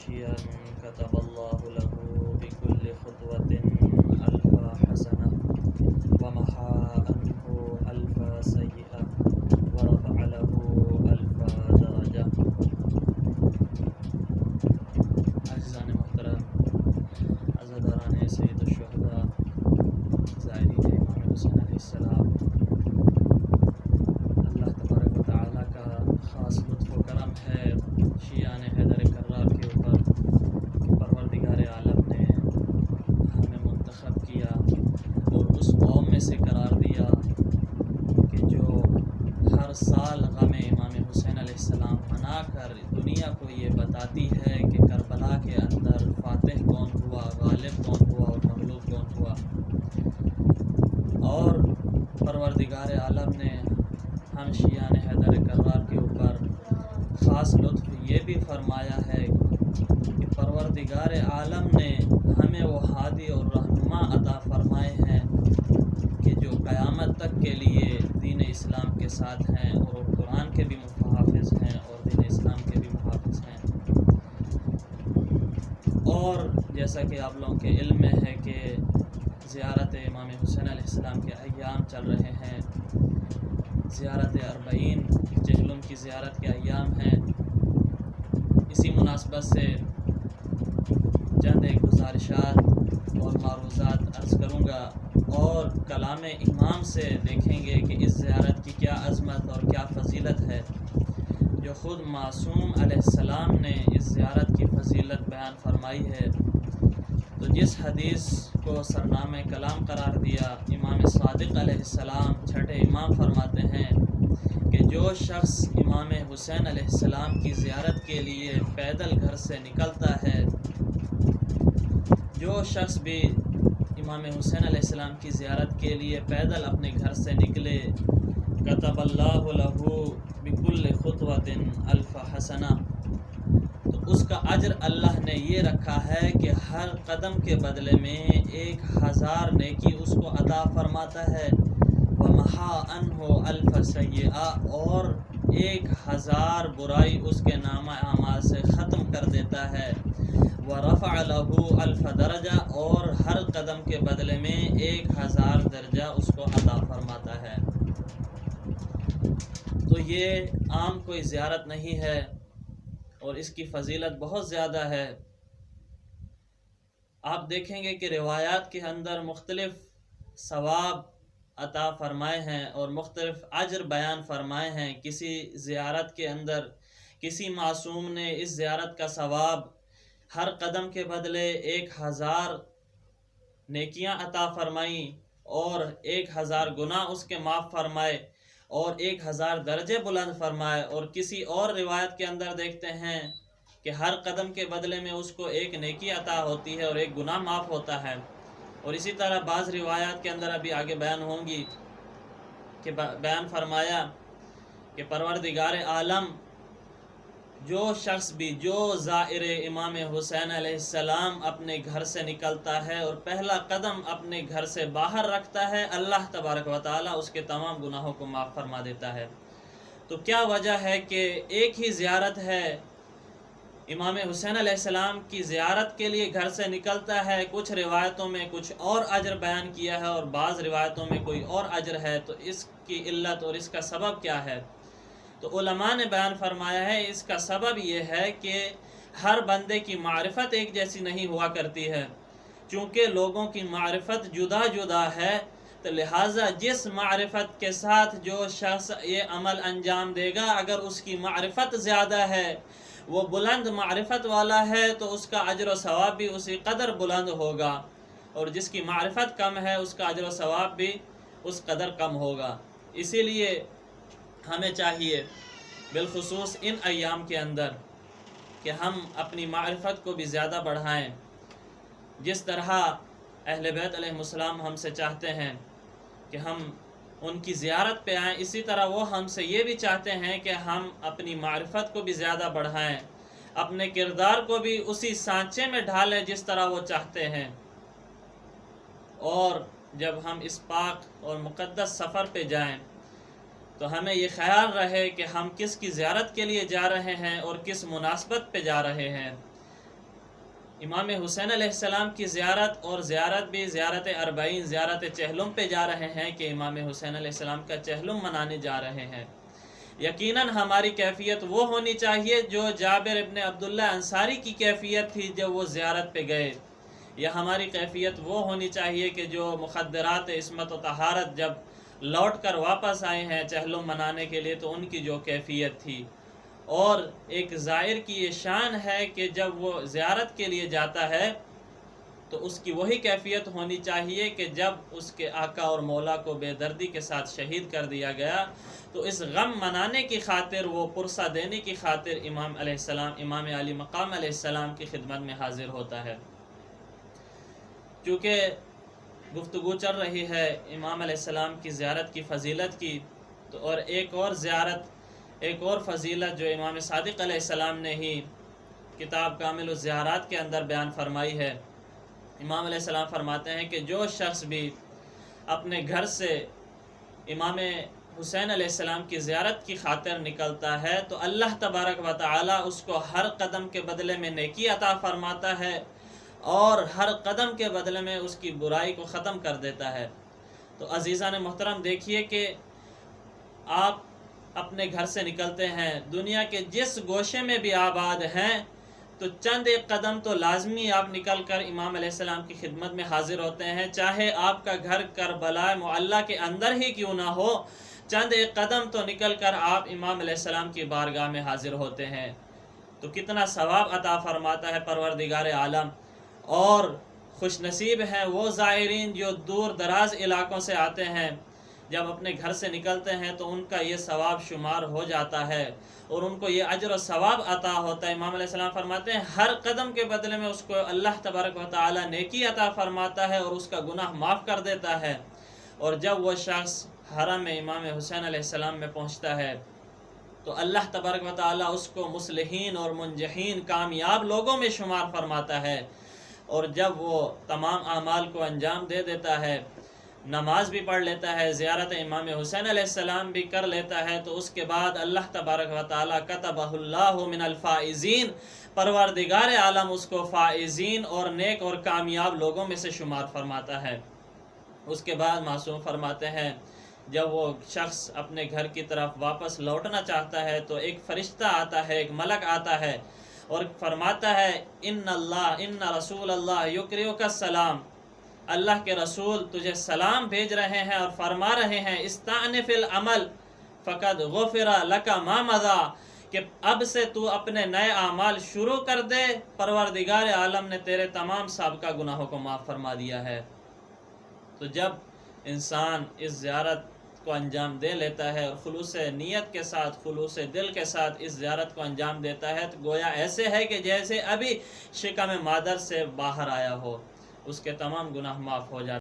ماشيا كتب الله له بكل خطوة ألف حسنة ومحى عنه ألف سيئة ورفع له ألف درجة. عزیزان محترم، عزاداران سید الشہداء، زائرین امام حسین علیہ السلام، اللہ تبارک و تعالیٰ کا خاص لطف و کرم ہے شیعان حیدر کرار کے اوپر کہ پروردگار عالم نے ہمیں منتخب کیا اور اس قوم میں سے قرار دیا کہ جو ہر سال غم امام حسین علیہ السلام منا کر دنیا کو یہ بتاتی ہے کہ کربلا کے اندر فاتح کون ہوا، غالب کون ہوا اور مغلوب کون ہوا. اور پروردگار عالم نے ہم شیعان حیدر کرار کے اوپر خاص لطف یہ بھی فرمایا ہے کہ پروردگار عالم نے ہمیں وہ ہادی اور رہنما عطا فرمائے ہیں کہ جو قیامت تک کے لیے دین اسلام کے ساتھ ہیں اور قرآن کے بھی محافظ ہیں اور دین اسلام کے بھی محافظ ہیں. اور جیسا کہ آپ لوگوں کے علم میں ہے کہ زیارت امام حسین علیہ السلام کے ایام چل رہے ہیں، زیارت اربعین جہلم کی زیارت کے ایام ہیں. اسی مناسبت سے چند ایک گزارشات اور معروضات عرض کروں گا اور کلام امام سے دیکھیں گے کہ اس زیارت کی کیا عظمت اور کیا فضیلت ہے جو خود معصوم علیہ السلام نے اس زیارت کی فضیلت بیان فرمائی ہے. تو جس حدیث کو سرنامہ کلام قرار دیا، امام صادق علیہ السلام چھٹے امام فرماتے ہیں کہ جو شخص امام حسین علیہ السلام کی زیارت کے لیے پیدل گھر سے نکلتا ہے، جو شخص بھی امام حسین علیہ السلام کی زیارت کے لیے پیدل اپنے گھر سے نکلے، کتب اللہ لہ بکل خطوۃ الف حسنہ، تو اس کا اجر اللہ نے یہ رکھا ہے کہ ہر قدم کے بدلے میں 1000 نیکی اس کو عطا فرماتا ہے. ومحا عنہ الف سیئہ، اور 1000 برائی اس کے نامہ اعمال سے ختم کر دیتا ہے. ورفع لہ الف درجہ، اور ہر قدم کے بدلے میں 1000 درجہ اس کو عطا فرماتا ہے. تو یہ عام کوئی زیارت نہیں ہے اور اس کی فضیلت بہت زیادہ ہے. آپ دیکھیں گے کہ روایات کے اندر مختلف ثواب عطا فرمائے ہیں اور مختلف اجر بیان فرمائے ہیں. کسی زیارت کے اندر کسی معصوم نے اس زیارت کا ثواب ہر قدم کے بدلے 1000 نیکیاں عطا فرمائیں اور 1000 گناہ اس کے معاف فرمائے اور 1000 درجے بلند فرمائے. اور کسی اور روایت کے اندر دیکھتے ہیں کہ ہر قدم کے بدلے میں اس کو 1 نیکی عطا ہوتی ہے اور 1 گناہ معاف ہوتا ہے. اور اسی طرح بعض روایات کے اندر ابھی آگے بیان ہوں گی کہ بیان فرمایا کہ پروردگار عالم جو شخص بھی جو زائر امام حسین علیہ السلام اپنے گھر سے نکلتا ہے اور پہلا قدم اپنے گھر سے باہر رکھتا ہے، اللہ تبارک و تعالیٰ اس کے تمام گناہوں کو معاف فرما دیتا ہے. تو کیا وجہ ہے کہ ایک ہی زیارت ہے، امام حسین علیہ السلام کی زیارت کے لیے گھر سے نکلتا ہے. کچھ روایتوں میں کچھ اور اجر بیان کیا ہے اور بعض روایتوں میں کوئی اور اجر ہے. تو اس کی علت اور اس کا سبب کیا ہے؟ تو علماء نے بیان فرمایا ہے اس کا سبب یہ ہے کہ ہر بندے کی معرفت ایک جیسی نہیں ہوا کرتی ہے. چونکہ لوگوں کی معرفت جدا جدا ہے، تو لہٰذا جس معرفت کے ساتھ جو شخص یہ عمل انجام دے گا، اگر اس کی معرفت زیادہ ہے، وہ بلند معرفت والا ہے، تو اس کا اجر و ثواب بھی اسی قدر بلند ہوگا. اور جس کی معرفت کم ہے اس کا اجر و ثواب بھی اس قدر کم ہوگا. اسی لیے ہمیں چاہیے بالخصوص ان ایام کے اندر کہ ہم اپنی معرفت کو بھی زیادہ بڑھائیں. جس طرح اہل بیت علیہ السلام ہم سے چاہتے ہیں کہ ہم ان کی زیارت پہ آئیں، اسی طرح وہ ہم سے یہ بھی چاہتے ہیں کہ ہم اپنی معرفت کو بھی زیادہ بڑھائیں، اپنے کردار کو بھی اسی سانچے میں ڈھالیں جس طرح وہ چاہتے ہیں. اور جب ہم اس پاک اور مقدس سفر پہ جائیں تو ہمیں یہ خیال رہے کہ ہم کس کی زیارت کے لیے جا رہے ہیں اور کس مناسبت پہ جا رہے ہیں. امام حسین علیہ السلام کی زیارت، اور زیارت بھی زیارت اربعین، زیارت چہلم پہ جا رہے ہیں کہ امام حسین علیہ السلام کا چہلم منانے جا رہے ہیں۔ یقیناً ہماری کیفیت وہ ہونی چاہیے جو جابر ابن عبداللہ انصاری کی کیفیت تھی جب وہ زیارت پہ گئے، یا ہماری کیفیت وہ ہونی چاہیے کہ جو مخدرات عصمت و طہارت جب لوٹ کر واپس آئے ہیں چہلم منانے کے لیے تو ان کی جو کیفیت تھی۔ اور ایک زائر کی یہ شان ہے کہ جب وہ زیارت کے لیے جاتا ہے تو اس کی وہی کیفیت ہونی چاہیے کہ جب اس کے آقا اور مولا کو بے دردی کے ساتھ شہید کر دیا گیا تو اس غم منانے کی خاطر، وہ پرسہ دینے کی خاطر امام علیہ السلام، امام علی مقام علیہ السلام کی خدمت میں حاضر ہوتا ہے۔ چونکہ گفتگو چل رہی ہے امام علیہ السلام کی زیارت کی فضیلت کی، تو اور ایک اور فضیلت جو امام صادق علیہ السلام نے ہی کتاب کامل الزیارات کے اندر بیان فرمائی ہے۔ امام علیہ السلام فرماتے ہیں کہ جو شخص بھی اپنے گھر سے امام حسین علیہ السلام کی زیارت کی خاطر نکلتا ہے تو اللہ تبارک و تعالی اس کو ہر قدم کے بدلے میں نیکی عطا فرماتا ہے اور ہر قدم کے بدلے میں اس کی برائی کو ختم کر دیتا ہے۔ تو عزیزان محترم، دیکھیے کہ آپ اپنے گھر سے نکلتے ہیں، دنیا کے جس گوشے میں بھی آباد ہیں، تو چند ایک قدم تو لازمی آپ نکل کر امام علیہ السلام کی خدمت میں حاضر ہوتے ہیں، چاہے آپ کا گھر کربلا معلیٰ کے اندر ہی کیوں نہ ہو، چند ایک قدم تو نکل کر آپ امام علیہ السلام کی بارگاہ میں حاضر ہوتے ہیں۔ تو کتنا ثواب عطا فرماتا ہے پروردگار عالم، اور خوش نصیب ہیں وہ زائرین جو دور دراز علاقوں سے آتے ہیں، جب اپنے گھر سے نکلتے ہیں تو ان کا یہ ثواب شمار ہو جاتا ہے اور ان کو یہ اجر و ثواب عطا ہوتا ہے۔ امام علیہ السلام فرماتے ہیں ہر قدم کے بدلے میں اس کو اللہ تبارک و تعالی نیکی عطا فرماتا ہے اور اس کا گناہ معاف کر دیتا ہے۔ اور جب وہ شخص حرم میں امام حسین علیہ السلام میں پہنچتا ہے تو اللہ تبارک و تعالی اس کو مصلحین اور منجحین کامیاب لوگوں میں شمار فرماتا ہے، اور جب وہ تمام اعمال کو انجام دے دیتا ہے، نماز بھی پڑھ لیتا ہے، زیارت امام حسین علیہ السلام بھی کر لیتا ہے، تو اس کے بعد اللہ تبارک و تعالی کتبہ اللہ من الفائزین، پروردگار عالم اس کو فائزین اور نیک اور کامیاب لوگوں میں سے شمار فرماتا ہے۔ اس کے بعد معصوم فرماتے ہیں جب وہ شخص اپنے گھر کی طرف واپس لوٹنا چاہتا ہے تو ایک فرشتہ آتا ہے، ایک ملک آتا ہے اور فرماتا ہے ان رسول اللہ یقرئک السلام، اللہ کے رسول تجھے سلام بھیج رہے ہیں اور فرما رہے ہیں استعنف العمل فقد غفر لک ما مضی، کہ اب سے تو اپنے نئے اعمال شروع کر دے، پروردگار عالم نے تیرے تمام سابقہ گناہوں کو معاف فرما دیا ہے۔ تو جب انسان اس زیارت کو انجام دے لیتا ہے اور خلوص نیت کے ساتھ، خلوص دل کے ساتھ اس زیارت کو انجام دیتا ہے تو گویا ایسے ہے کہ جیسے ابھی شکم مادر سے باہر آیا ہو، اس کے تمام گناہ معاف ہو جاتے ہیں۔